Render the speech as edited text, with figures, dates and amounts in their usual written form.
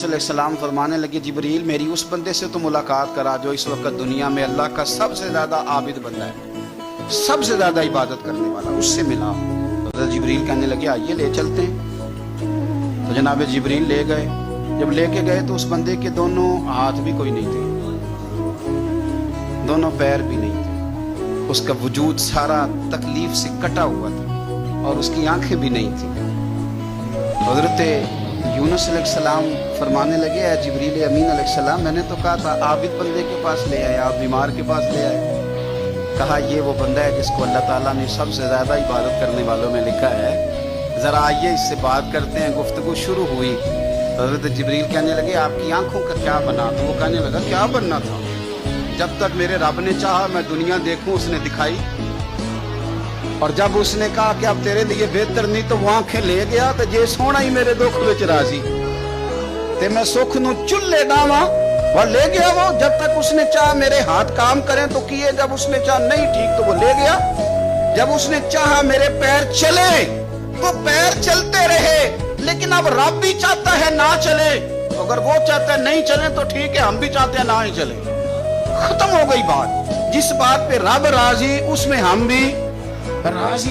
सलाम फरमाने लगे, जिब्रील मेरी उस बंदे से तो मुलाकात करा जो इस वक्त दुनिया में अल्लाह का सबसे ज्यादा आबिद बंदा है, सबसे ज्यादा इबादत करने वाला, उससे मिला। तो जिब्रील कहने लगे आइए ले चलते हैं। तो जनाब जिब्रील ले गए। जब लेके गए तो उस बंदे के दोनों हाथ भी कोई नहीं थे, दोनों पैर भी नहीं थे, उसका वजूद सारा तकलीफ से कटा हुआ था और उसकी आंखें भी नहीं थी। हजरत यूनुस अलैहिस्सलाम फरमाने लगे, ऐ जिब्रील अमीन अलैहिस्सलाम, मैंने तो कहा था आबिद बंदे के पास ले आए, आप बीमार के पास ले आए। कहा ये वो बंदा है जिसको अल्लाह ताला ने सबसे ज्यादा इबादत करने वालों में लिखा है, जरा आइए इससे बात करते हैं। गुफ्तगू शुरू हुई। हजरत जिब्रील कहने लगे आपकी आंखों का क्या बना? तो वो कहने लगा क्या बनना था, जब तक मेरे रब ने चाहा मैं दुनिया देखूं उसने दिखाई, और जब उसने कहा कि अब तेरे लिए बेहतर नहीं तो वो आंखें ले गया तो जे सोना ही मेरे दुख विच राजी ते मैं सुख नू चुल्ले डावा वो ले गया। वो जब तक उसने चाहा मेरे हाथ काम करें तो किए, जब उसने चाहा नहीं ठीक तो वो ले गया। जब उसने चाहा मेरे पैर चले तो पैर चलते रहे, लेकिन अब रब भी चाहता है ना चले, अगर वो चाहता है नहीं चले तो ठीक है, हम भी चाहते हैं ना ही चले। खत्म हो गई बात। जिस बात पे रब राजी उसमें हम भी राजी।